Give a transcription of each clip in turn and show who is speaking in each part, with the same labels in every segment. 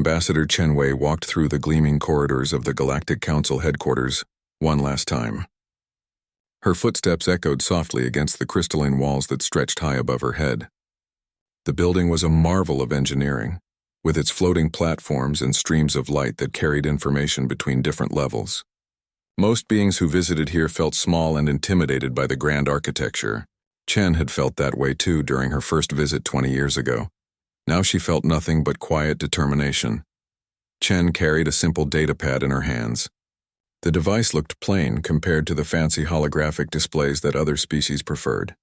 Speaker 1: Ambassador Chen Wei walked through the gleaming corridors of the Galactic Council headquarters one last time. Her footsteps echoed softly against the crystalline walls that stretched high above her head. The building was a marvel of engineering, with its floating platforms and streams of light that carried information between different levels. Most beings who visited here felt small and intimidated by the grand architecture. Chen had felt that way too during her first visit 20 years ago. Now she felt nothing but quiet determination. Chen carried a simple datapad in her hands. The device looked plain compared to the fancy holographic displays that other species preferred.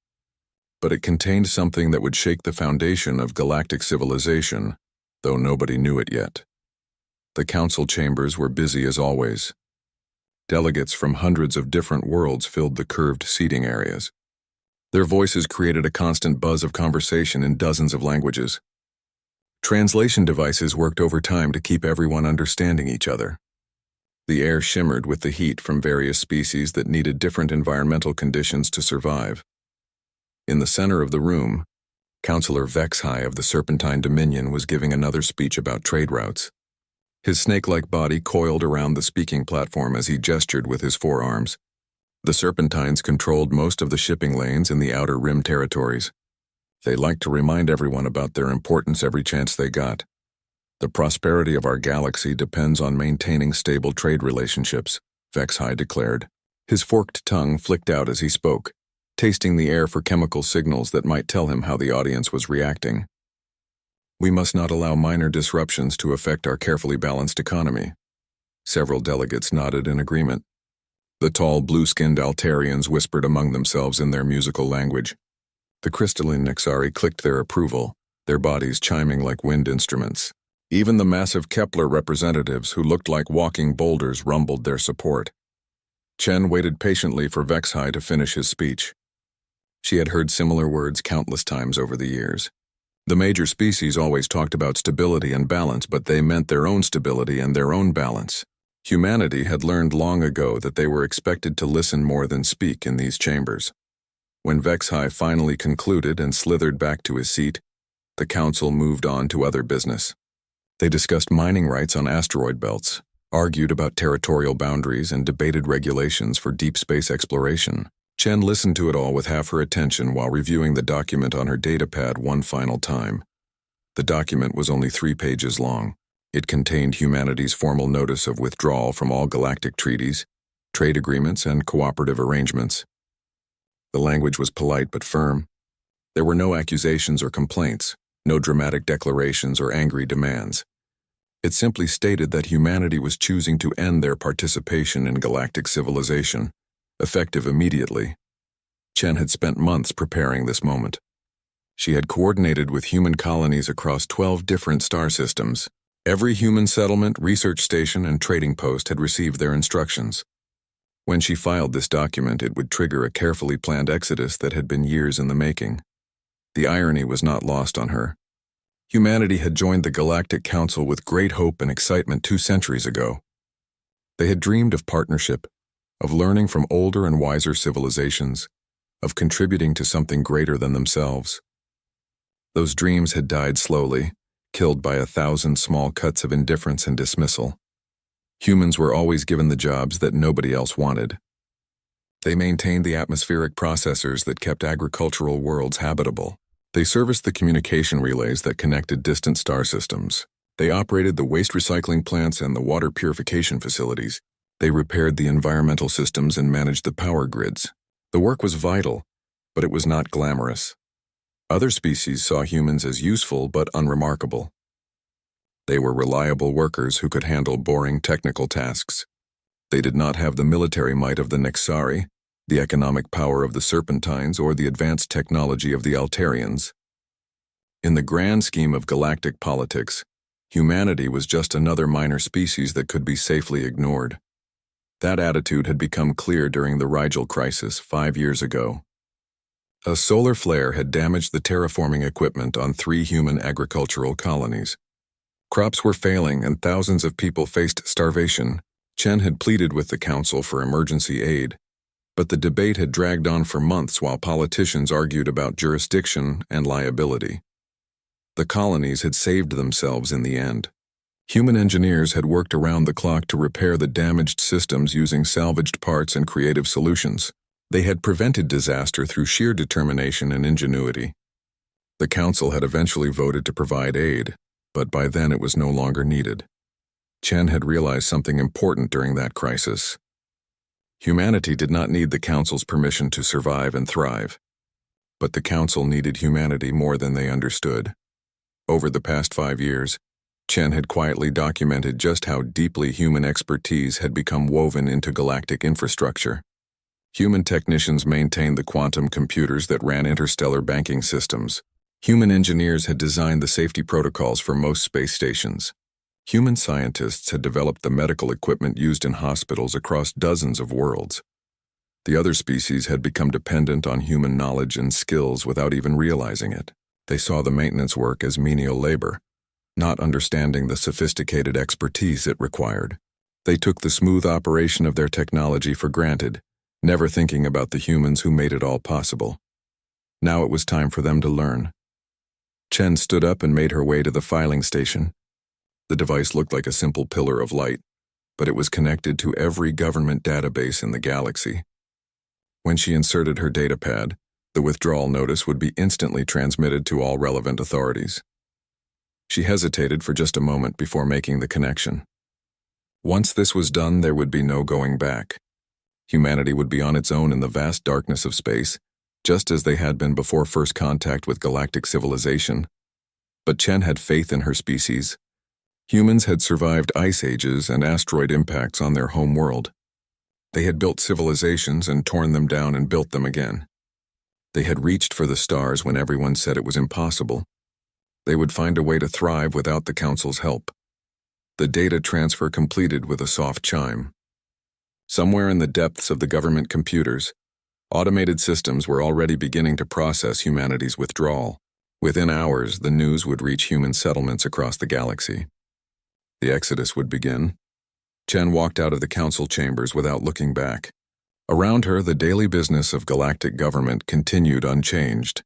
Speaker 1: But it contained something that would shake the foundation of galactic civilization, though nobody knew it yet. The council chambers were busy as always. Delegates from hundreds of different worlds filled the curved seating areas. Their voices created a constant buzz of conversation in dozens of languages. Translation devices worked overtime to keep everyone understanding each other. The air shimmered with the heat from various species that needed different environmental conditions to survive. In the center of the room, Councillor Vexhai of the Serpentine Dominion was giving another speech about trade routes. His snake-like body coiled around the speaking platform as he gestured with his forearms. The Serpentines controlled most of the shipping lanes in the Outer Rim territories. They liked to remind everyone about their importance every chance they got. The prosperity of our galaxy depends on maintaining stable trade relationships, Vexhai declared. His forked tongue flicked out as he spoke, tasting the air for chemical signals that might tell him how the audience was reacting. We must not allow minor disruptions to affect our carefully balanced economy. Several delegates nodded in agreement. The tall, blue-skinned Altarians whispered among themselves in their musical language. The crystalline Nexari clicked their approval, their bodies chiming like wind instruments. Even the massive Kepler representatives who looked like walking boulders rumbled their support. Chen waited patiently for Vexhai to finish his speech. She had heard similar words countless times over the years. The major species always talked about stability and balance, but they meant their own stability and their own balance. Humanity had learned long ago that they were expected to listen more than speak in these chambers. When Vexhai finally concluded and slithered back to his seat, the council moved on to other business. They discussed mining rights on asteroid belts, argued about territorial boundaries, and debated regulations for deep space exploration. Chen listened to it all with half her attention while reviewing the document on her datapad one final time. The document was only 3 pages long. It contained humanity's formal notice of withdrawal from all galactic treaties, trade agreements, and cooperative arrangements. The language was polite but firm. There were no accusations or complaints, no dramatic declarations or angry demands. It simply stated that humanity was choosing to end their participation in galactic civilization, effective immediately. Chen had spent months preparing this moment. She had coordinated with human colonies across 12 different star systems. Every human settlement, research station, and trading post had received their instructions. When she filed this document, it would trigger a carefully planned exodus that had been years in the making. The irony was not lost on her. Humanity had joined the Galactic Council with great hope and excitement 2 centuries ago. They had dreamed of partnership, of learning from older and wiser civilizations, of contributing to something greater than themselves. Those dreams had died slowly, killed by 1,000 small cuts of indifference and dismissal. Humans were always given the jobs that nobody else wanted. They maintained the atmospheric processors that kept agricultural worlds habitable. They serviced the communication relays that connected distant star systems. They operated the waste recycling plants and the water purification facilities. They repaired the environmental systems and managed the power grids. The work was vital, but it was not glamorous. Other species saw humans as useful but unremarkable. They were reliable workers who could handle boring technical tasks. They did not have the military might of the Nexari, the economic power of the Serpentines, or the advanced technology of the Altarians. In the grand scheme of galactic politics, humanity was just another minor species that could be safely ignored. That attitude had become clear during the Rigel crisis 5 years ago. A solar flare had damaged the terraforming equipment on 3 human agricultural colonies. Crops were failing and thousands of people faced starvation. Chen had pleaded with the council for emergency aid, but the debate had dragged on for months while politicians argued about jurisdiction and liability. The colonies had saved themselves in the end. Human engineers had worked around the clock to repair the damaged systems using salvaged parts and creative solutions. They had prevented disaster through sheer determination and ingenuity. The council had eventually voted to provide aid, but by then it was no longer needed. Chen had realized something important during that crisis. Humanity did not need the council's permission to survive and thrive, but the council needed humanity more than they understood. Over the past 5 years, Chen had quietly documented just how deeply human expertise had become woven into galactic infrastructure. Human technicians maintained the quantum computers that ran interstellar banking systems. Human engineers had designed the safety protocols for most space stations. Human scientists had developed the medical equipment used in hospitals across dozens of worlds. The other species had become dependent on human knowledge and skills without even realizing it. They saw the maintenance work as menial labor, not understanding the sophisticated expertise it required. They took the smooth operation of their technology for granted, never thinking about the humans who made it all possible. Now it was time for them to learn. Chen stood up and made her way to the filing station. The device looked like a simple pillar of light, but it was connected to every government database in the galaxy. When she inserted her datapad, the withdrawal notice would be instantly transmitted to all relevant authorities. She hesitated for just a moment before making the connection. Once this was done, there would be no going back. Humanity would be on its own in the vast darkness of space, just as they had been before first contact with galactic civilization. But Chen had faith in her species. Humans had survived ice ages and asteroid impacts on their home world. They had built civilizations and torn them down and built them again. They had reached for the stars when everyone said it was impossible. They would find a way to thrive without the Council's help. The data transfer completed with a soft chime. Somewhere in the depths of the government computers, automated systems were already beginning to process humanity's withdrawal. Within hours, the news would reach human settlements across the galaxy. The exodus would begin. Chen walked out of the council chambers without looking back. Around her, the daily business of galactic government continued unchanged.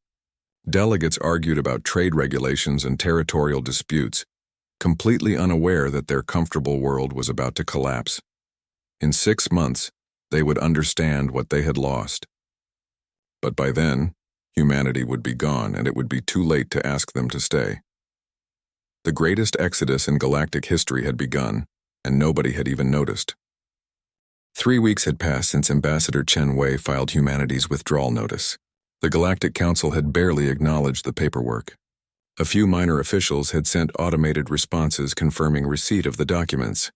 Speaker 1: Delegates argued about trade regulations and territorial disputes, completely unaware that their comfortable world was about to collapse. In 6 months, they would understand what they had lost. But by then, humanity would be gone, and it would be too late to ask them to stay. The greatest exodus in galactic history had begun, and nobody had even noticed. 3 weeks had passed since Ambassador Chen Wei filed humanity's withdrawal notice. The Galactic Council had barely acknowledged the paperwork. A few minor officials had sent automated responses confirming receipt of the documents.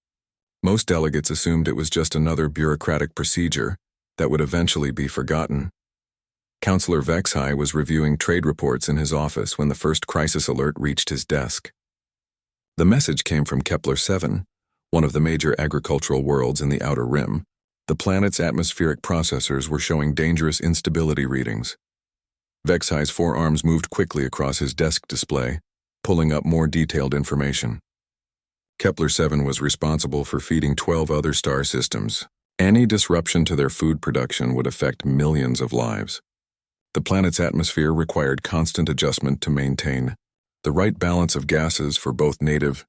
Speaker 1: Most delegates assumed it was just another bureaucratic procedure that would eventually be forgotten. Councillor Vexhai was reviewing trade reports in his office when the first crisis alert reached his desk. The message came from Kepler-7, one of the major agricultural worlds in the Outer Rim. The planet's atmospheric processors were showing dangerous instability readings. Vexhai's forearms moved quickly across his desk display, pulling up more detailed information. Kepler-7 was responsible for feeding 12 other star systems. Any disruption to their food production would affect millions of lives. The planet's atmosphere required constant adjustment to maintain the right balance of gases for both native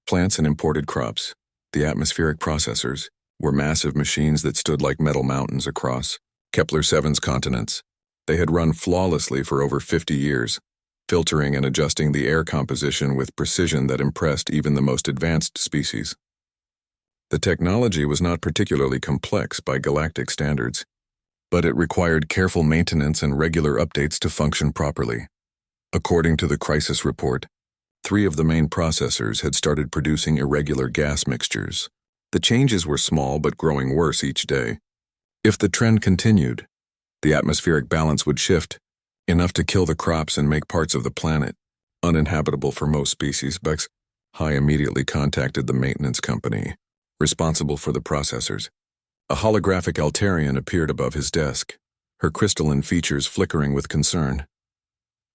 Speaker 1: plants and imported crops. The atmospheric processors were massive machines that stood like metal mountains across Kepler-7's continents. They had run flawlessly for over 50 years, filtering and adjusting the air composition with precision that impressed even the most advanced species. The technology was not particularly complex by galactic standards, but it required careful maintenance and regular updates to function properly. According to the crisis report, 3 of the main processors had started producing irregular gas mixtures. The changes were small but growing worse each day. If the trend continued, the atmospheric balance would shift, enough to kill the crops and make parts of the planet uninhabitable for most species. Vexhai immediately contacted the maintenance company, responsible for the processors. A holographic Altarian appeared above his desk, her crystalline features flickering with concern.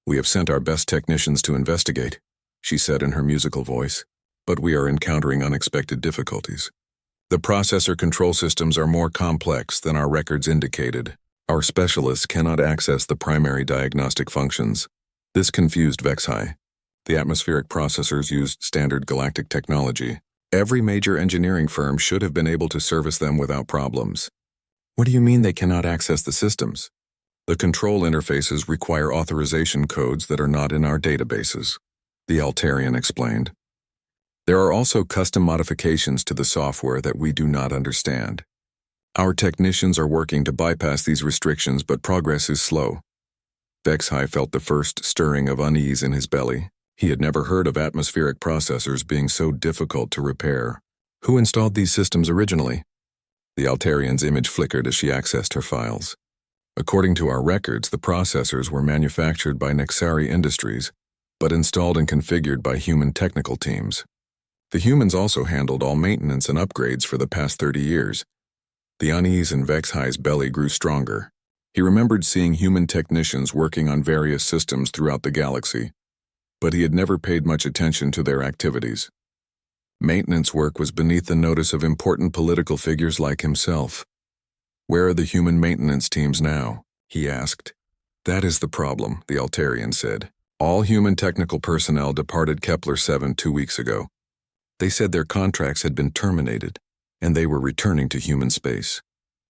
Speaker 1: "We have sent our best technicians to investigate," she said in her musical voice, "but we are encountering unexpected difficulties. The processor control systems are more complex than our records indicated. Our specialists cannot access the primary diagnostic functions." This confused Vexhai. The atmospheric processors used standard galactic technology. Every major engineering firm should have been able to service them without problems. What do you mean they cannot access the systems? The control interfaces require authorization codes that are not in our databases, the Altarian explained. There are also custom modifications to the software that we do not understand. Our technicians are working to bypass these restrictions, but progress is slow. Vexhai felt the first stirring of unease in his belly. He had never heard of atmospheric processors being so difficult to repair. Who installed these systems originally? The Altarian's image flickered as she accessed her files. According to our records, the processors were manufactured by Nexari Industries, but installed and configured by human technical teams. The humans also handled all maintenance and upgrades for the past 30 years. The unease in Vexhai's belly grew stronger. He remembered seeing human technicians working on various systems throughout the galaxy, but he had never paid much attention to their activities. Maintenance work was beneath the notice of important political figures like himself. Where are the human maintenance teams now? He asked. That is the problem, the Altarian said. All human technical personnel departed Kepler-7 2 weeks ago. They said their contracts had been terminated, and they were returning to human space.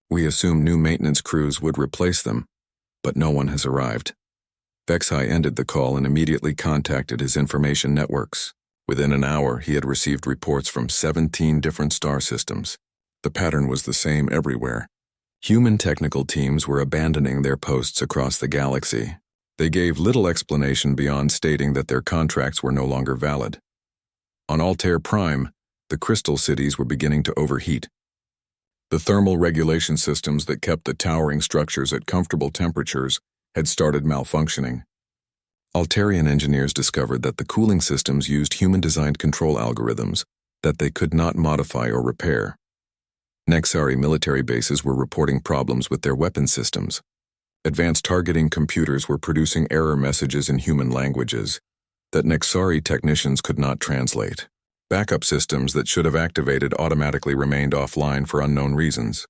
Speaker 1: We assumed new maintenance crews would replace them, but no one has arrived. Vexhai ended the call and immediately contacted his information networks. Within an hour, he had received reports from 17 different star systems. The pattern was the same everywhere. Human technical teams were abandoning their posts across the galaxy. They gave little explanation beyond stating that their contracts were no longer valid. On Altair Prime, the crystal cities were beginning to overheat. The thermal regulation systems that kept the towering structures at comfortable temperatures had started malfunctioning. Altarian engineers discovered that the cooling systems used human-designed control algorithms that they could not modify or repair. Nexari military bases were reporting problems with their weapon systems. Advanced targeting computers were producing error messages in human languages that Nexari technicians could not translate. Backup systems that should have activated automatically remained offline for unknown reasons.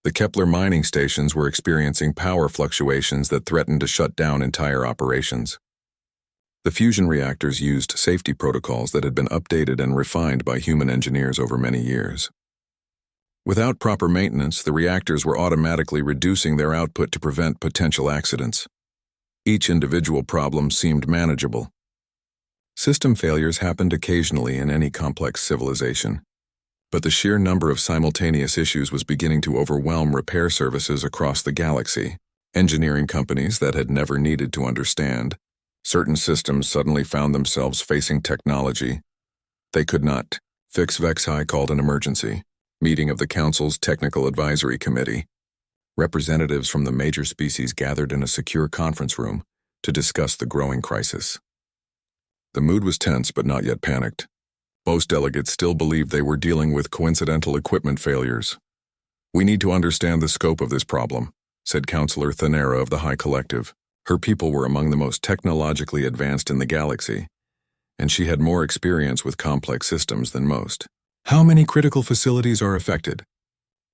Speaker 1: The Kepler mining stations were experiencing power fluctuations that threatened to shut down entire operations. The fusion reactors used safety protocols that had been updated and refined by human engineers over many years. Without proper maintenance, the reactors were automatically reducing their output to prevent potential accidents. Each individual problem seemed manageable. System failures happened occasionally in any complex civilization, but the sheer number of simultaneous issues was beginning to overwhelm repair services across the galaxy. Engineering companies that had never needed to understand certain systems suddenly found themselves facing technology they could not fix. Vexhai called an emergency meeting of the Council's Technical Advisory Committee. Representatives from the major species gathered in a secure conference room to discuss the growing crisis. The mood was tense but not yet panicked. Most delegates still believed they were dealing with coincidental equipment failures. We need to understand the scope of this problem, said Councillor Thanera of the High Collective. Her people were among the most technologically advanced in the galaxy, and she had more experience with complex systems than most. How many critical facilities are affected?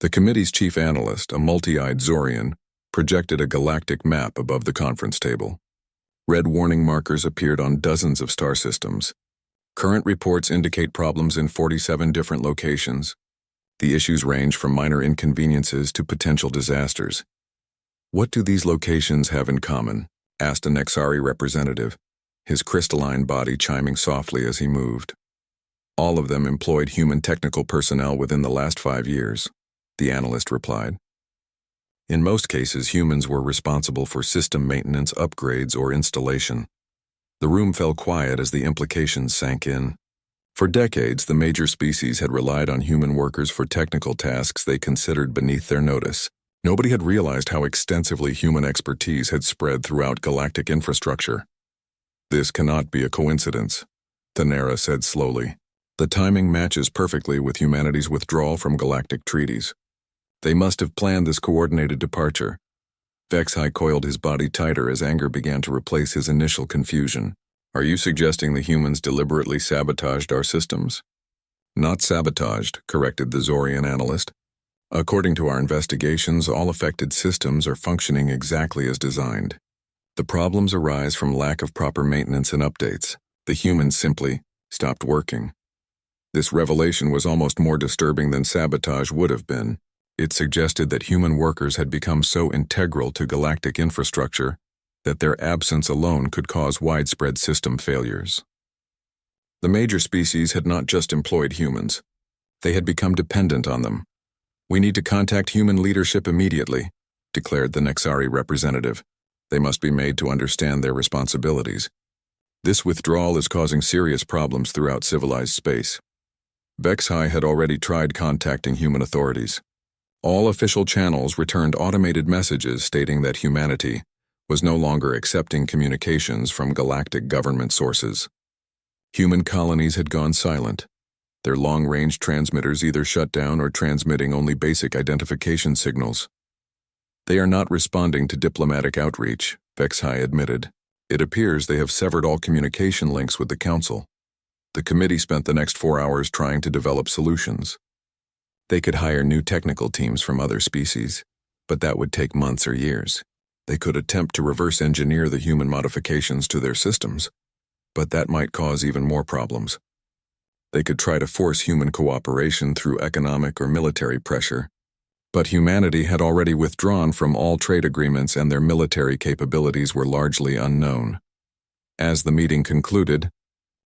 Speaker 1: The committee's chief analyst, a multi-eyed Zorian, projected a galactic map above the conference table. Red warning markers appeared on dozens of star systems. Current reports indicate problems in 47 different locations. The issues range from minor inconveniences to potential disasters. What do these locations have in common? Asked a Nexari representative, his crystalline body chiming softly as he moved. All of them employed human technical personnel within the last 5 years, the analyst replied. In most cases, humans were responsible for system maintenance, upgrades, or installation. The room fell quiet as the implications sank in. For decades, the major species had relied on human workers for technical tasks they considered beneath their notice. Nobody had realized how extensively human expertise had spread throughout galactic infrastructure. This cannot be a coincidence, Thanera said slowly. The timing matches perfectly with humanity's withdrawal from galactic treaties. They must have planned this coordinated departure. Vexhai coiled his body tighter as anger began to replace his initial confusion. Are you suggesting the humans deliberately sabotaged our systems? Not sabotaged, corrected the Zorian analyst. According to our investigations, all affected systems are functioning exactly as designed. The problems arise from lack of proper maintenance and updates. The humans simply stopped working. This revelation was almost more disturbing than sabotage would have been. It suggested that human workers had become so integral to galactic infrastructure that their absence alone could cause widespread system failures. The major species had not just employed humans. They had become dependent on them. "We need to contact human leadership immediately," declared the Nexari representative. "They must be made to understand their responsibilities. This withdrawal is causing serious problems throughout civilized space." Vexhi had already tried contacting human authorities. All official channels returned automated messages stating that humanity was no longer accepting communications from galactic government sources. Human colonies had gone silent. Their long-range transmitters either shut down or transmitting only basic identification signals. "They are not responding to diplomatic outreach," Vexhi admitted. "It appears they have severed all communication links with the Council." The committee spent the next 4 hours trying to develop solutions. They could hire new technical teams from other species, but that would take months or years. They could attempt to reverse engineer the human modifications to their systems, but that might cause even more problems. They could try to force human cooperation through economic or military pressure, but humanity had already withdrawn from all trade agreements and their military capabilities were largely unknown. As the meeting concluded,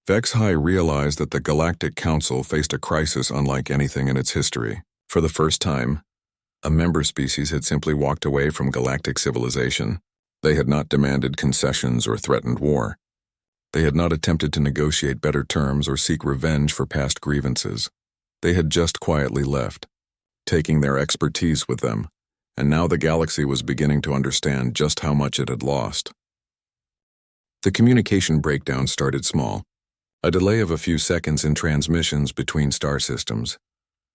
Speaker 1: Vexhi realized that the Galactic Council faced a crisis unlike anything in its history. For the first time, a member species had simply walked away from galactic civilization. They had not demanded concessions or threatened war. They had not attempted to negotiate better terms or seek revenge for past grievances. They had just quietly left, taking their expertise with them, and now the galaxy was beginning to understand just how much it had lost. The communication breakdown started small. A delay of a few seconds in transmissions between star systems,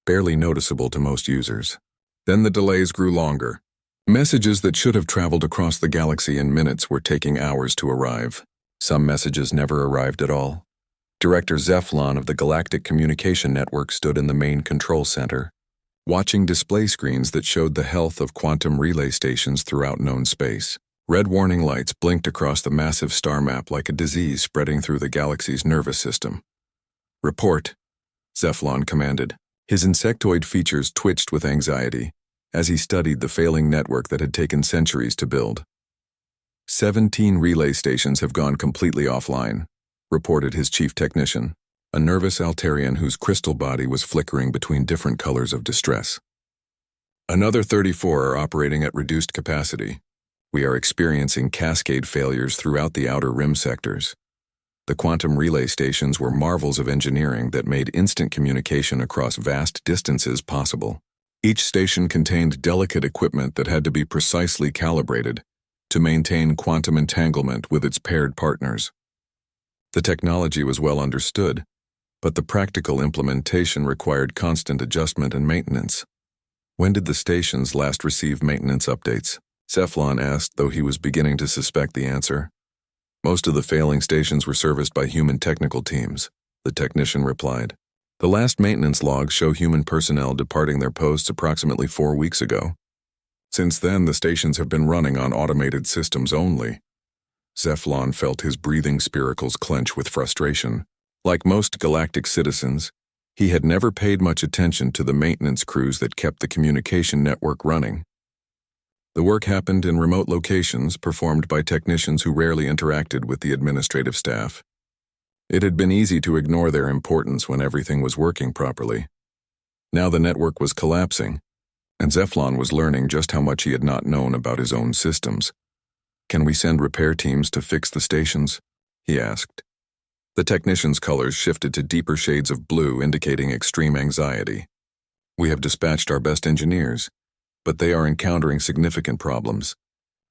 Speaker 1: barely noticeable to most users. Then the delays grew longer. Messages that should have traveled across the galaxy in minutes were taking hours to arrive. Some messages never arrived at all. Director Zeflon of the Galactic Communication Network stood in the main control center, watching display screens that showed the health of quantum relay stations throughout known space. Red warning lights blinked across the massive star map like a disease spreading through the galaxy's nervous system. "Report," Zeflon commanded. His insectoid features twitched with anxiety as he studied the failing network that had taken centuries to build. 17 relay stations have gone completely offline, reported his chief technician, a nervous Altarian whose crystal body was flickering between different colors of distress. "Another 34 are operating at reduced capacity. We are experiencing cascade failures throughout the outer rim sectors. The quantum relay stations were marvels of engineering that made instant communication across vast distances possible. Each station contained delicate equipment that had to be precisely calibrated to maintain quantum entanglement with its paired partners. The technology was well understood, but the practical implementation required constant adjustment and maintenance." "When did the stations last receive maintenance updates?" Zeflon asked, though he was beginning to suspect the answer. "Most of the failing stations were serviced by human technical teams," the technician replied. "The last maintenance logs show human personnel departing their posts approximately 4 weeks ago. Since then, the stations have been running on automated systems only." Zeflon felt his breathing spiracles clench with frustration. Like most galactic citizens, he had never paid much attention to the maintenance crews that kept the communication network running. The work happened in remote locations, performed by technicians who rarely interacted with the administrative staff. It had been easy to ignore their importance when everything was working properly. Now the network was collapsing, and Zeflon was learning just how much he had not known about his own systems. "Can we send repair teams to fix the stations?" he asked. The technician's colors shifted to deeper shades of blue, indicating extreme anxiety. "We have dispatched our best engineers, but they are encountering significant problems.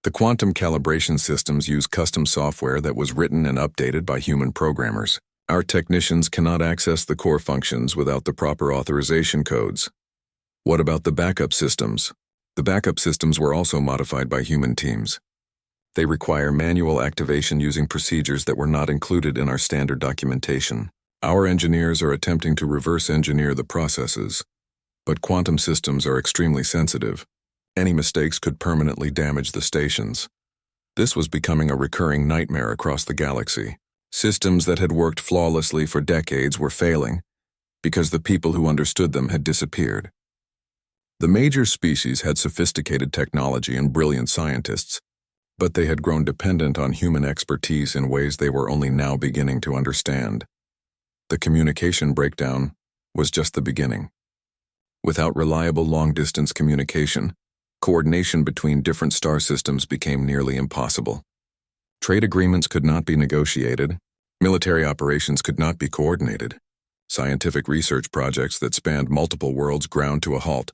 Speaker 1: The quantum calibration systems use custom software that was written and updated by human programmers. Our technicians cannot access the core functions without the proper authorization codes." "What about the backup systems?" "The backup systems were also modified by human teams. They require manual activation using procedures that were not included in our standard documentation. Our engineers are attempting to reverse engineer the processes, but quantum systems are extremely sensitive. Any mistakes could permanently damage the stations." This was becoming a recurring nightmare across the galaxy. Systems that had worked flawlessly for decades were failing because the people who understood them had disappeared. The major species had sophisticated technology and brilliant scientists, but they had grown dependent on human expertise in ways they were only now beginning to understand. The communication breakdown was just the beginning. Without reliable long-distance communication, coordination between different star systems became nearly impossible. Trade agreements could not be negotiated, military operations could not be coordinated, scientific research projects that spanned multiple worlds ground to a halt.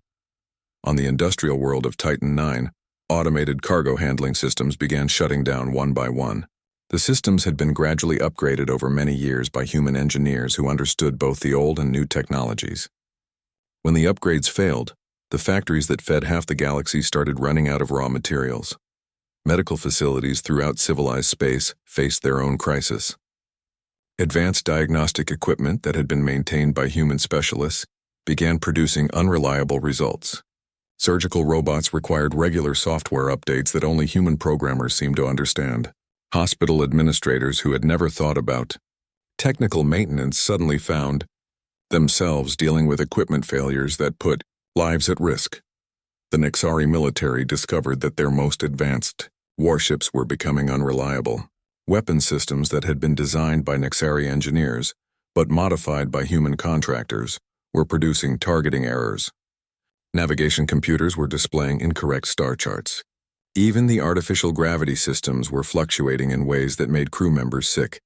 Speaker 1: On the industrial world of Titan IX, automated cargo handling systems began shutting down one by one. The systems had been gradually upgraded over many years by human engineers who understood both the old and new technologies. When the upgrades failed, the factories that fed half the galaxy started running out of raw materials. Medical facilities throughout civilized space faced their own crisis. Advanced diagnostic equipment that had been maintained by human specialists began producing unreliable results. Surgical robots required regular software updates that only human programmers seemed to understand. Hospital administrators who had never thought about technical maintenance suddenly found themselves dealing with equipment failures that put lives at risk. The Nexari military discovered that their most advanced warships were becoming unreliable. Weapon systems that had been designed by Nexari engineers, but modified by human contractors, were producing targeting errors. Navigation computers were displaying incorrect star charts. Even the artificial gravity systems were fluctuating in ways that made crew members sick.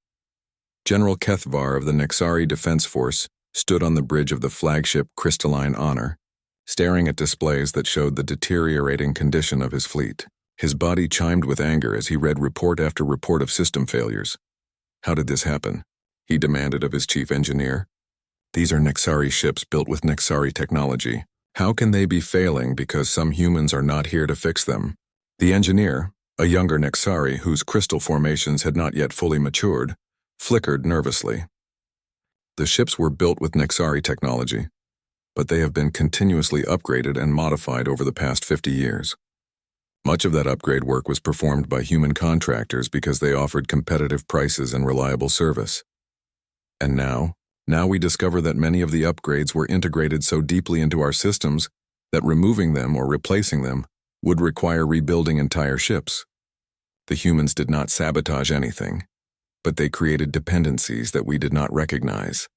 Speaker 1: General Kethvar of the Nexari Defense Force stood on the bridge of the flagship Crystalline Honor, staring at displays that showed the deteriorating condition of his fleet. His body chimed with anger as he read report after report of system failures. How did this happen? He demanded of his chief engineer. These are Nexari ships built with Nexari technology. How can they be failing because some humans are not here to fix them? The engineer, a younger Nexari whose crystal formations had not yet fully matured, flickered nervously. The ships were built with Nexari technology, but they have been continuously upgraded and modified over the past 50 years. Much of that upgrade work was performed by human contractors because they offered competitive prices and reliable service. And now we discover that many of the upgrades were integrated so deeply into our systems that removing them or replacing them would require rebuilding entire ships. The humans did not sabotage anything, but they created dependencies that we did not recognize.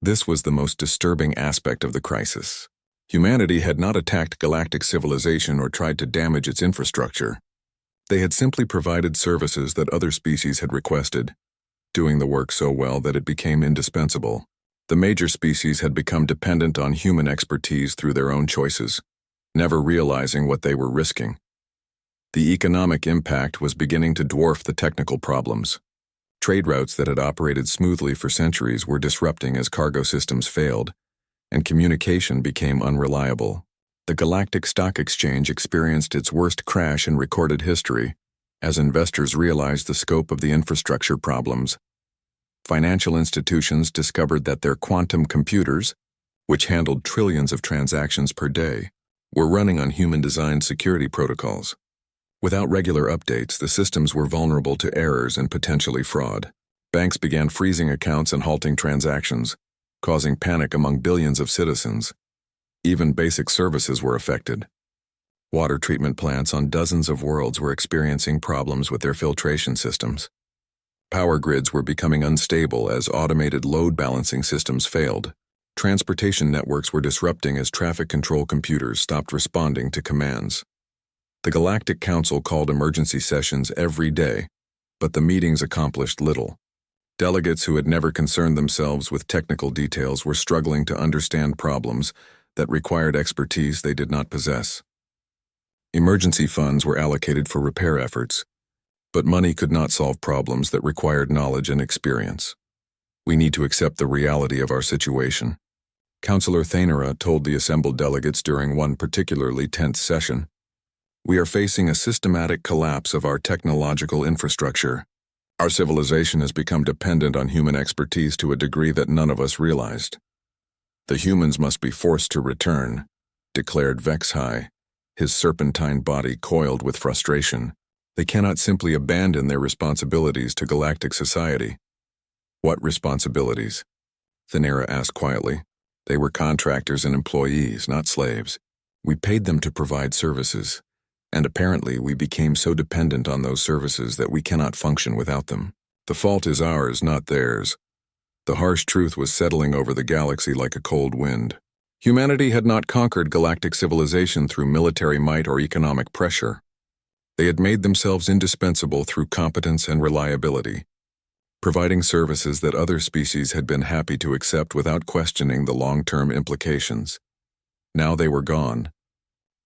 Speaker 1: This was the most disturbing aspect of the crisis. Humanity had not attacked galactic civilization or tried to damage its infrastructure. They had simply provided services that other species had requested, doing the work so well that it became indispensable. The major species had become dependent on human expertise through their own choices, never realizing what they were risking. The economic impact was beginning to dwarf the technical problems. Trade routes that had operated smoothly for centuries were disrupting as cargo systems failed, and communication became unreliable. The Galactic Stock Exchange experienced its worst crash in recorded history, as investors realized the scope of the infrastructure problems. Financial institutions discovered that their quantum computers, which handled trillions of transactions per day, were running on human-designed security protocols. Without regular updates, the systems were vulnerable to errors and potentially fraud. Banks began freezing accounts and halting transactions, causing panic among billions of citizens. Even basic services were affected. Water treatment plants on dozens of worlds were experiencing problems with their filtration systems. Power grids were becoming unstable as automated load balancing systems failed. Transportation networks were disrupting as traffic control computers stopped responding to commands. The Galactic Council called emergency sessions every day, but the meetings accomplished little. Delegates who had never concerned themselves with technical details were struggling to understand problems that required expertise they did not possess. Emergency funds were allocated for repair efforts, but money could not solve problems that required knowledge and experience. We need to accept the reality of our situation. Councillor Thanera told the assembled delegates during one particularly tense session. We are facing a systematic collapse of our technological infrastructure. Our civilization has become dependent on human expertise to a degree that none of us realized. The humans must be forced to return, declared Vexhai, his serpentine body coiled with frustration. They cannot simply abandon their responsibilities to galactic society. What responsibilities? Thanera asked quietly. They were contractors and employees, not slaves. We paid them to provide services, and apparently we became so dependent on those services that we cannot function without them. The fault is ours, not theirs. The harsh truth was settling over the galaxy like a cold wind. Humanity had not conquered galactic civilization through military might or economic pressure. They had made themselves indispensable through competence and reliability, providing services that other species had been happy to accept without questioning the long-term implications. Now they were gone,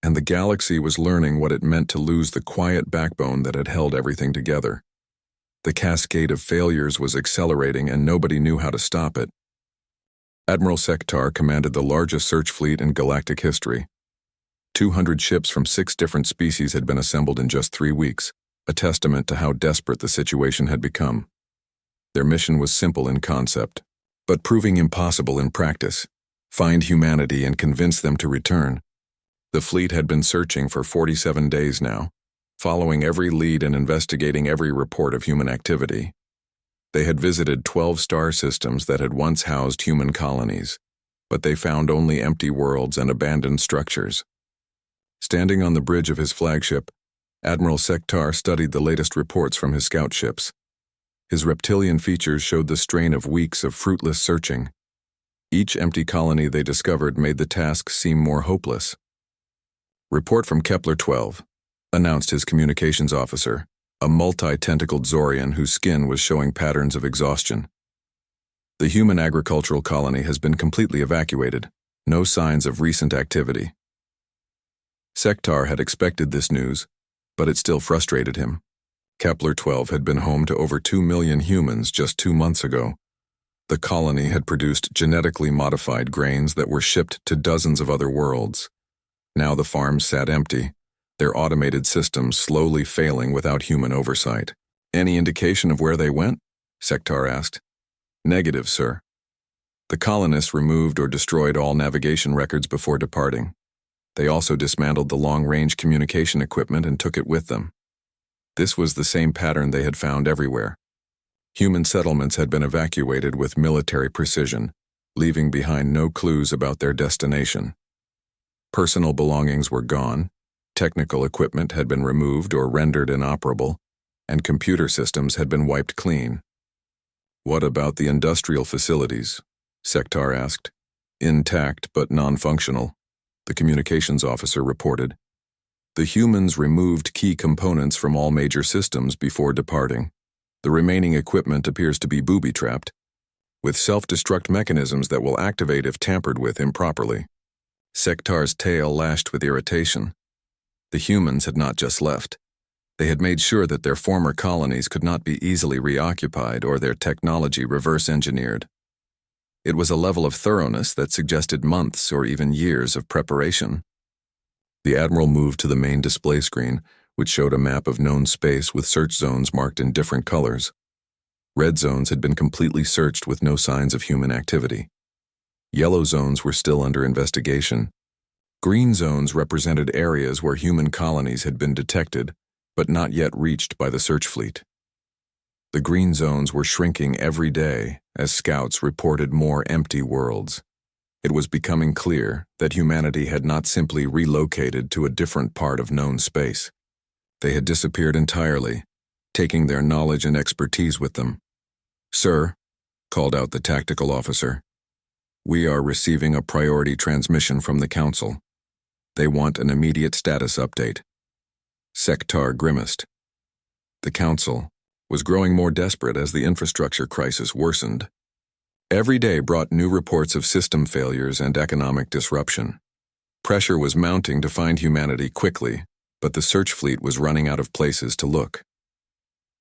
Speaker 1: and the galaxy was learning what it meant to lose the quiet backbone that had held everything together. The cascade of failures was accelerating, and nobody knew how to stop it. Admiral Sektar commanded the largest search fleet in galactic history. 200 ships from 6 different species had been assembled in just 3 weeks, a testament to how desperate the situation had become. Their mission was simple in concept, but proving impossible in practice: find humanity and convince them to return. The fleet had been searching for 47 days now, following every lead and investigating every report of human activity. They had visited 12 star systems that had once housed human colonies, but they found only empty worlds and abandoned structures. Standing on the bridge of his flagship, Admiral Sektar studied the latest reports from his scout ships. His reptilian features showed the strain of weeks of fruitless searching. Each empty colony they discovered made the task seem more hopeless. "Report from Kepler-12, announced his communications officer, a multi-tentacled Zorian whose skin was showing patterns of exhaustion. "The human agricultural colony has been completely evacuated. No signs of recent activity." Sektar had expected this news, but it still frustrated him. Kepler-12 had been home to over 2 million humans just 2 months ago. The colony had produced genetically modified grains that were shipped to dozens of other worlds. Now the farms sat empty, their automated systems slowly failing without human oversight. "Any indication of where they went?" Sektar asked. "Negative, sir. The colonists removed or destroyed all navigation records before departing. They also dismantled the long-range communication equipment and took it with them." This was the same pattern they had found everywhere. Human settlements had been evacuated with military precision, leaving behind no clues about their destination. Personal belongings were gone, technical equipment had been removed or rendered inoperable, and computer systems had been wiped clean. "What about the industrial facilities?" Sektar asked. "Intact but non-functional," the communications officer reported. "The humans removed key components from all major systems before departing. The remaining equipment appears to be booby-trapped, with self-destruct mechanisms that will activate if tampered with improperly." Sektar's tail lashed with irritation. The humans had not just left. They had made sure that their former colonies could not be easily reoccupied or their technology reverse-engineered. It was a level of thoroughness that suggested months or even years of preparation. The Admiral moved to the main display screen, which showed a map of known space with search zones marked in different colors. Red zones had been completely searched with no signs of human activity. Yellow zones were still under investigation. Green zones represented areas where human colonies had been detected, but not yet reached by the search fleet. The green zones were shrinking every day as scouts reported more empty worlds. It was becoming clear that humanity had not simply relocated to a different part of known space. They had disappeared entirely, taking their knowledge and expertise with them. "Sir," called out the tactical officer, "we are receiving a priority transmission from the Council. They want an immediate status update." Sektar grimaced. The Council was growing more desperate as the infrastructure crisis worsened. Every day brought new reports of system failures and economic disruption. Pressure was mounting to find humanity quickly, but the search fleet was running out of places to look.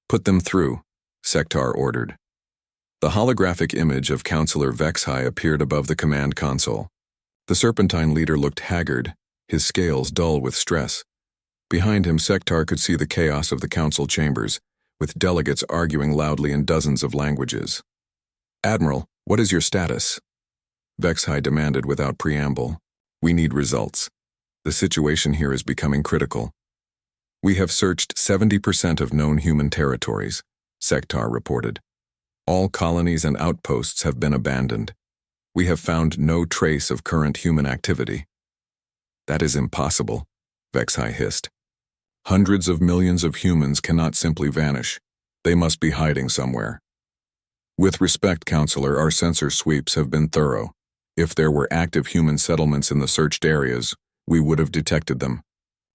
Speaker 1: "Put them through," Sektar ordered. The holographic image of Counselor Vexhai appeared above the command console. The Serpentine leader looked haggard, his scales dull with stress. Behind him, Sektar could see the chaos of the council chambers, with delegates arguing loudly in dozens of languages. "Admiral, what is your status?" Vexhai demanded without preamble. "We need results. The situation here is becoming critical." We have searched 70% of known human territories, Sektar reported. All colonies and outposts have been abandoned. We have found no trace of current human activity. That is impossible, Vexhai hissed. Hundreds of millions of humans cannot simply vanish. They must be hiding somewhere. With respect, Counselor, our sensor sweeps have been thorough. If there were active human settlements in the searched areas, we would have detected them.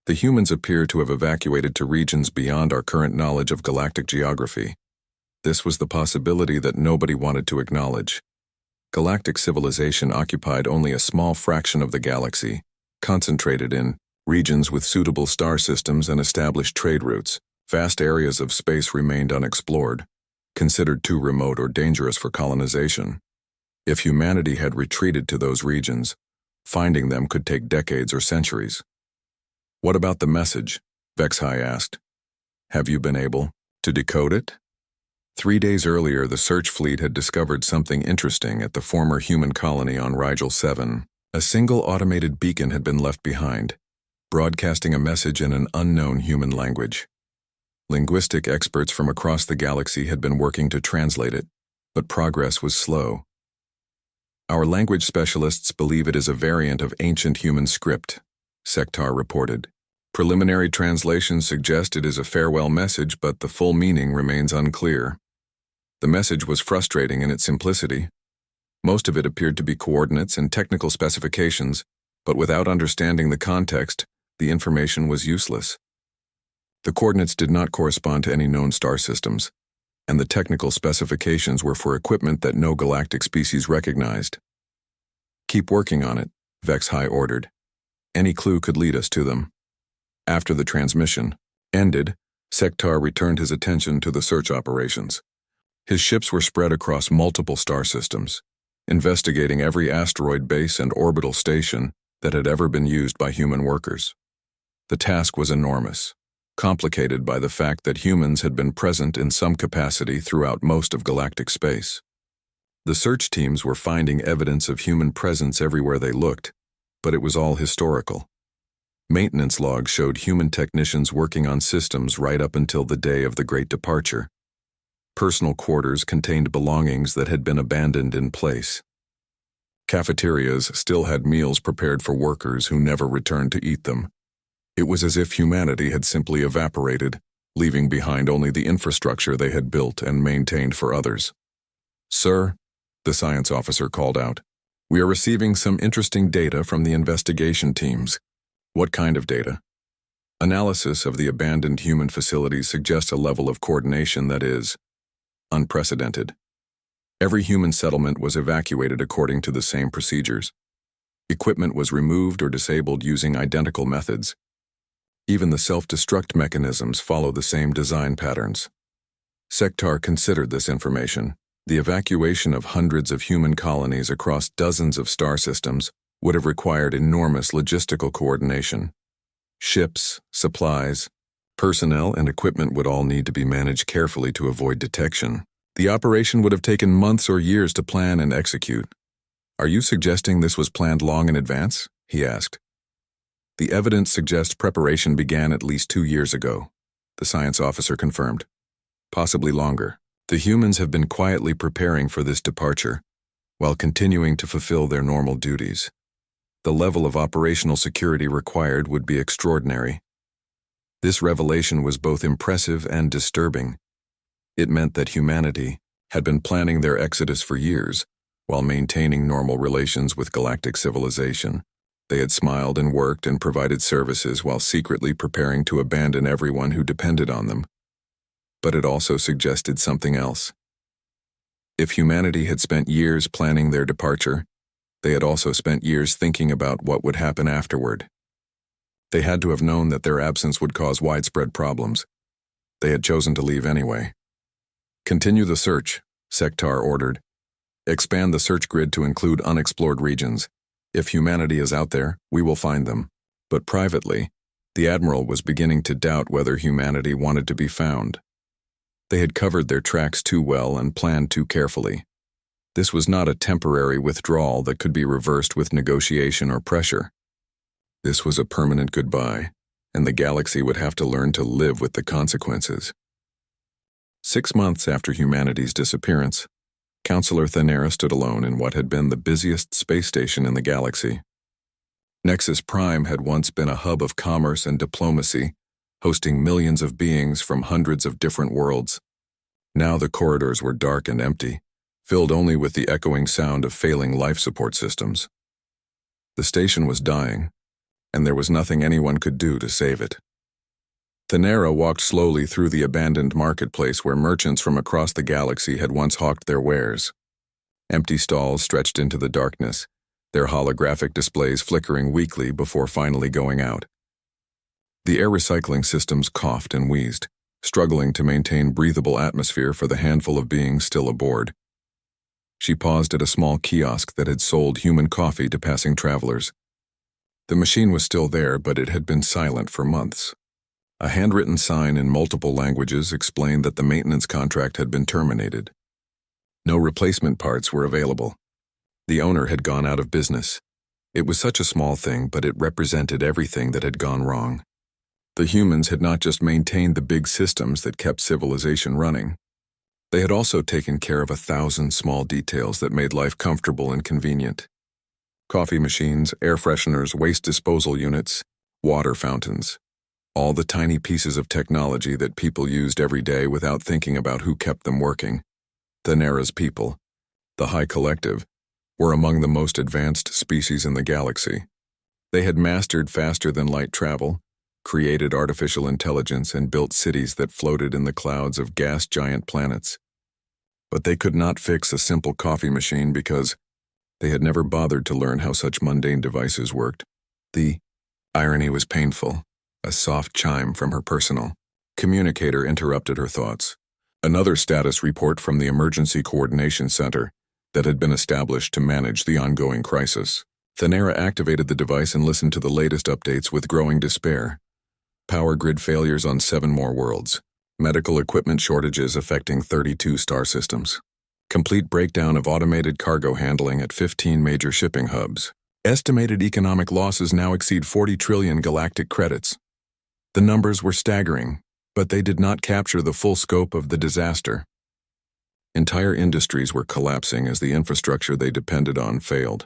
Speaker 1: The humans appear to have evacuated to regions beyond our current knowledge of galactic geography. This was the possibility that nobody wanted to acknowledge. Galactic civilization occupied only a small fraction of the galaxy, concentrated in regions with suitable star systems and established trade routes. Vast areas of space remained unexplored, considered too remote or dangerous for colonization. If humanity had retreated to those regions, finding them could take decades or centuries. What about the message? Vexhai asked. Have you been able to decode it? 3 days earlier, the search fleet had discovered something interesting at the former human colony on Rigel 7. A single automated beacon had been left behind, broadcasting a message in an unknown human language. Linguistic experts from across the galaxy had been working to translate it, but progress was slow. Our language specialists believe it is a variant of ancient human script, Sektar reported. Preliminary translations suggest it is a farewell message, but the full meaning remains unclear. The message was frustrating in its simplicity. Most of it appeared to be coordinates and technical specifications, but without understanding the context, the information was useless. The coordinates did not correspond to any known star systems, and the technical specifications were for equipment that no galactic species recognized. Keep working on it, Vexhai ordered. Any clue could lead us to them. After the transmission ended, Sektar returned his attention to the search operations. His ships were spread across multiple star systems, investigating every asteroid base and orbital station that had ever been used by human workers. The task was enormous, complicated by the fact that humans had been present in some capacity throughout most of galactic space. The search teams were finding evidence of human presence everywhere they looked, but it was all historical. Maintenance logs showed human technicians working on systems right up until the day of the Great Departure. Personal quarters contained belongings that had been abandoned in place. Cafeterias still had meals prepared for workers who never returned to eat them. It was as if humanity had simply evaporated, leaving behind only the infrastructure they had built and maintained for others. Sir, the science officer called out, we are receiving some interesting data from the investigation teams. What kind of data? Analysis of the abandoned human facilities suggests a level of coordination that is unprecedented. Every human settlement was evacuated according to the same procedures. Equipment was removed or disabled using identical methods. Even the self-destruct mechanisms follow the same design patterns. Sektar considered this information. The evacuation of hundreds of human colonies across dozens of star systems would have required enormous logistical coordination. Ships, supplies, personnel, and equipment would all need to be managed carefully to avoid detection. The operation would have taken months or years to plan and execute. Are you suggesting this was planned long in advance? He asked. The evidence suggests preparation began at least 2 years ago, the science officer confirmed. Possibly longer. The humans have been quietly preparing for this departure, while continuing to fulfill their normal duties. The level of operational security required would be extraordinary. This revelation was both impressive and disturbing. It meant that humanity had been planning their exodus for years, while maintaining normal relations with galactic civilization. They had smiled and worked and provided services while secretly preparing to abandon everyone who depended on them. But it also suggested something else. If humanity had spent years planning their departure, they had also spent years thinking about what would happen afterward. They had to have known that their absence would cause widespread problems. They had chosen to leave anyway. Continue the search, Sektar ordered. Expand the search grid to include unexplored regions. If humanity is out there, we will find them. But privately, the Admiral was beginning to doubt whether humanity wanted to be found. They had covered their tracks too well and planned too carefully. This was not a temporary withdrawal that could be reversed with negotiation or pressure. This was a permanent goodbye, and the galaxy would have to learn to live with the consequences. 6 months after humanity's disappearance, Counselor Thanera stood alone in what had been the busiest space station in the galaxy. Nexus Prime had once been a hub of commerce and diplomacy, hosting millions of beings from hundreds of different worlds. Now the corridors were dark and empty, filled only with the echoing sound of failing life support systems. The station was dying, and there was nothing anyone could do to save it. Thanera walked slowly through the abandoned marketplace where merchants from across the galaxy had once hawked their wares. Empty stalls stretched into the darkness, their holographic displays flickering weakly before finally going out. The air recycling systems coughed and wheezed, struggling to maintain breathable atmosphere for the handful of beings still aboard. She paused at a small kiosk that had sold human coffee to passing travelers. The machine was still there, but it had been silent for months. A handwritten sign in multiple languages explained that the maintenance contract had been terminated. No replacement parts were available. The owner had gone out of business. It was such a small thing, but it represented everything that had gone wrong. The humans had not just maintained the big systems that kept civilization running. They had also taken care of 1,000 small details that made life comfortable and convenient. Coffee machines, air fresheners, waste disposal units, water fountains. All the tiny pieces of technology that people used every day without thinking about who kept them working. Thanera's people, the High Collective, were among the most advanced species in the galaxy. They had mastered faster-than-light travel, created artificial intelligence, and built cities that floated in the clouds of gas giant planets. But they could not fix a simple coffee machine because they had never bothered to learn how such mundane devices worked. The irony was painful. A soft chime from her personal communicator interrupted her thoughts. Another status report from the Emergency Coordination Center that had been established to manage the ongoing crisis. Thanera activated the device and listened to the latest updates with growing despair. Power grid failures on 7 more worlds. Medical equipment shortages affecting 32 star systems. Complete breakdown of automated cargo handling at 15 major shipping hubs. Estimated economic losses now exceed 40 trillion galactic credits. The numbers were staggering, but they did not capture the full scope of the disaster. Entire industries were collapsing as the infrastructure they depended on failed.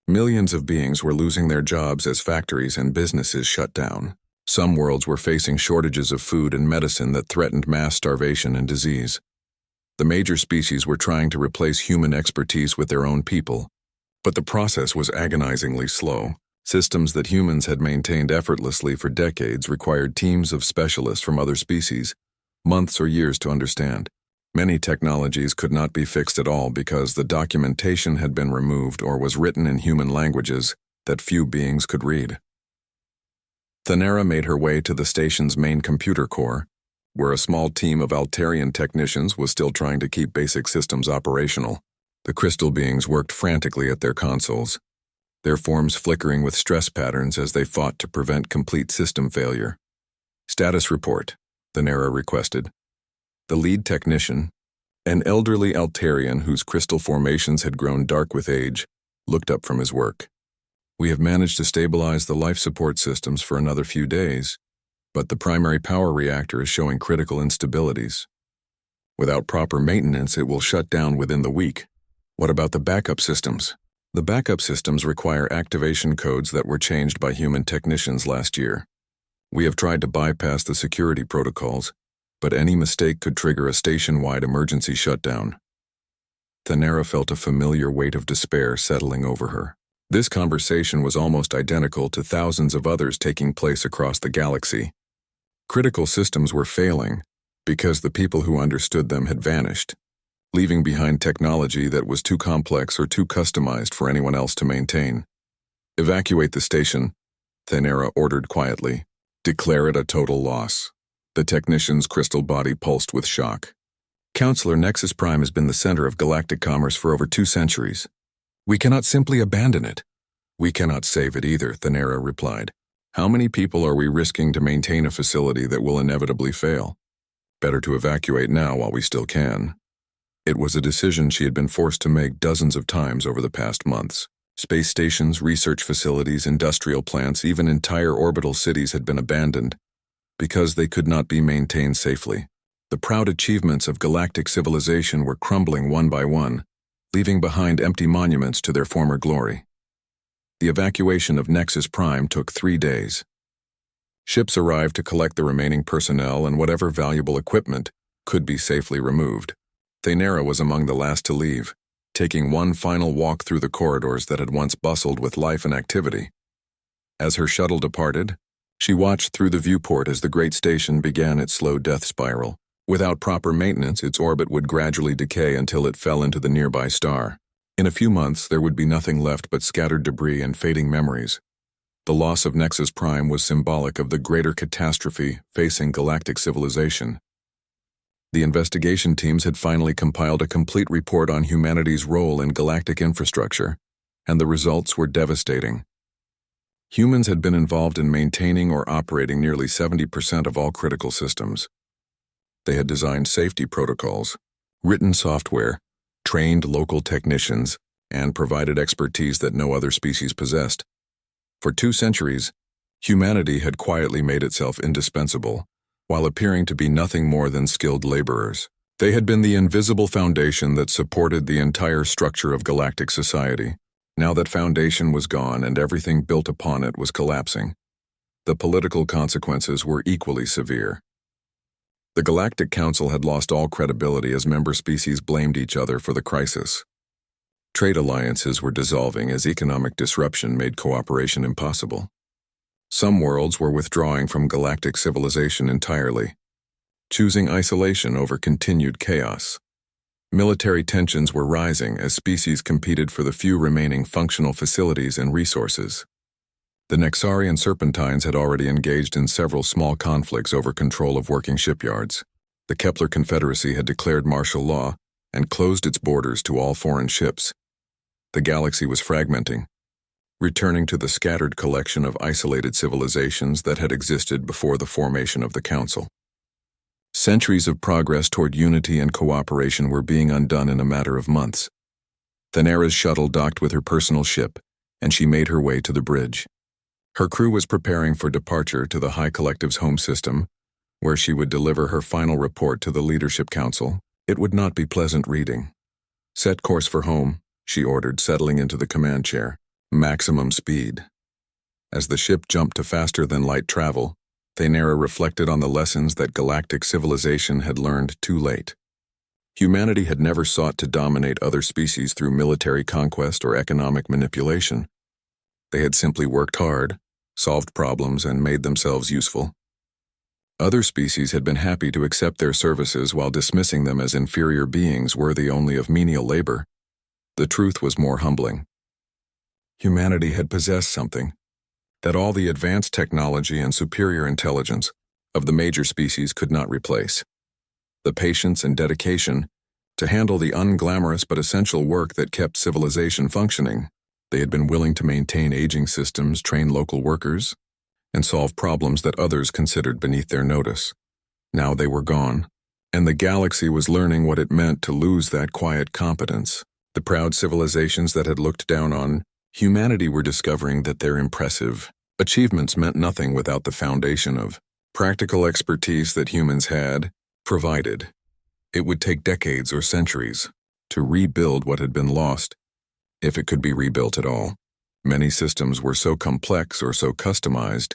Speaker 1: Millions of beings were losing their jobs as factories and businesses shut down. Some worlds were facing shortages of food and medicine that threatened mass starvation and disease. The major species were trying to replace human expertise with their own people, but the process was agonizingly slow. Systems that humans had maintained effortlessly for decades required teams of specialists from other species, months or years to understand. Many technologies could not be fixed at all because the documentation had been removed or was written in human languages that few beings could read. Thanera made her way to the station's main computer core, where a small team of Altarian technicians was still trying to keep basic systems operational. The crystal beings worked frantically at their consoles, their forms flickering with stress patterns as they fought to prevent complete system failure. Status report, Thanera requested. The lead technician, an elderly Altarian whose crystal formations had grown dark with age, looked up from his work. We have managed to stabilize the life support systems for another few days, but the primary power reactor is showing critical instabilities. Without proper maintenance, it will shut down within the week. What about the backup systems? The backup systems require activation codes that were changed by human technicians last year. We have tried to bypass the security protocols, but any mistake could trigger a station-wide emergency shutdown. Thanera felt a familiar weight of despair settling over her. This conversation was almost identical to thousands of others taking place across the galaxy. Critical systems were failing because the people who understood them had vanished, leaving behind technology that was too complex or too customized for anyone else to maintain. Evacuate the station, Thanera ordered quietly. Declare it a total loss. The technician's crystal body pulsed with shock. Counselor Nexus Prime has been the center of galactic commerce for over 2 centuries. We cannot simply abandon it. We cannot save it either, Thanera replied. How many people are we risking to maintain a facility that will inevitably fail? Better to evacuate now while we still can. It was a decision she had been forced to make dozens of times over the past months. Space stations, research facilities, industrial plants, even entire orbital cities had been abandoned because they could not be maintained safely. The proud achievements of galactic civilization were crumbling one by one, leaving behind empty monuments to their former glory. The evacuation of Nexus Prime took 3 days. Ships arrived to collect the remaining personnel and whatever valuable equipment could be safely removed. Thanera was among the last to leave, taking one final walk through the corridors that had once bustled with life and activity. As her shuttle departed, she watched through the viewport as the great station began its slow death spiral. Without proper maintenance, its orbit would gradually decay until it fell into the nearby star. In a few months, there would be nothing left but scattered debris and fading memories. The loss of Nexus Prime was symbolic of the greater catastrophe facing galactic civilization. The investigation teams had finally compiled a complete report on humanity's role in galactic infrastructure, and the results were devastating. Humans had been involved in maintaining or operating nearly 70% of all critical systems. They had designed safety protocols, written software, trained local technicians, and provided expertise that no other species possessed. For 2 centuries, humanity had quietly made itself indispensable, while appearing to be nothing more than skilled laborers. They had been the invisible foundation that supported the entire structure of galactic society. Now that foundation was gone and everything built upon it was collapsing. The political consequences were equally severe. The Galactic Council had lost all credibility as member species blamed each other for the crisis. Trade alliances were dissolving as economic disruption made cooperation impossible. Some worlds were withdrawing from galactic civilization entirely, choosing isolation over continued chaos. Military tensions were rising as species competed for the few remaining functional facilities and resources. The Nexarian Serpentines had already engaged in several small conflicts over control of working shipyards. The Kepler Confederacy had declared martial law and closed its borders to all foreign ships. The galaxy was fragmenting, returning to the scattered collection of isolated civilizations that had existed before the formation of the Council. Centuries of progress toward unity and cooperation were being undone in a matter of months. Thanera's shuttle docked with her personal ship, and she made her way to the bridge. Her crew was preparing for departure to the High Collective's home system, where she would deliver her final report to the Leadership Council. It would not be pleasant reading. "Set course for home," she ordered, settling into the command chair. "Maximum speed." As the ship jumped to faster-than-light travel, Thanera reflected on the lessons that galactic civilization had learned too late. Humanity had never sought to dominate other species through military conquest or economic manipulation. They had simply worked hard, solved problems, and made themselves useful. Other species had been happy to accept their services while dismissing them as inferior beings worthy only of menial labor. The truth was more humbling. Humanity had possessed something that all the advanced technology and superior intelligence of the major species could not replace: the patience and dedication to handle the unglamorous but essential work that kept civilization functioning. They had been willing to maintain aging systems, train local workers, and solve problems that others considered beneath their notice. Now they were gone, and the galaxy was learning what it meant to lose that quiet competence. The proud civilizations that had looked down on humanity were discovering that their impressive achievements meant nothing without the foundation of practical expertise that humans had provided. It would take decades or centuries to rebuild what had been lost, if it could be rebuilt at all. Many systems were so complex or so customized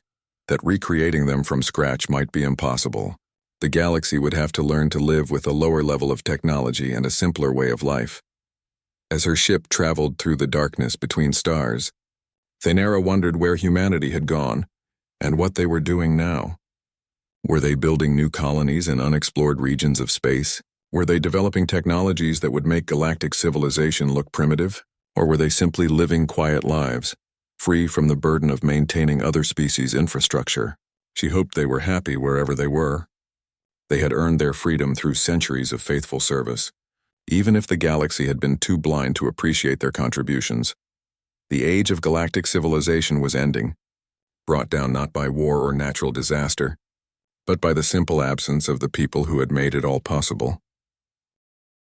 Speaker 1: that recreating them from scratch might be impossible. The galaxy would have to learn to live with a lower level of technology and a simpler way of life. As her ship traveled through the darkness between stars, Thanera wondered where humanity had gone and what they were doing now. Were they building new colonies in unexplored regions of space? Were they developing technologies that would make galactic civilization look primitive? Or were they simply living quiet lives, free from the burden of maintaining other species' infrastructure? She hoped they were happy wherever they were. They had earned their freedom through centuries of faithful service, even if the galaxy had been too blind to appreciate their contributions. The age of galactic civilization was ending, brought down not by war or natural disaster, but by the simple absence of the people who had made it all possible.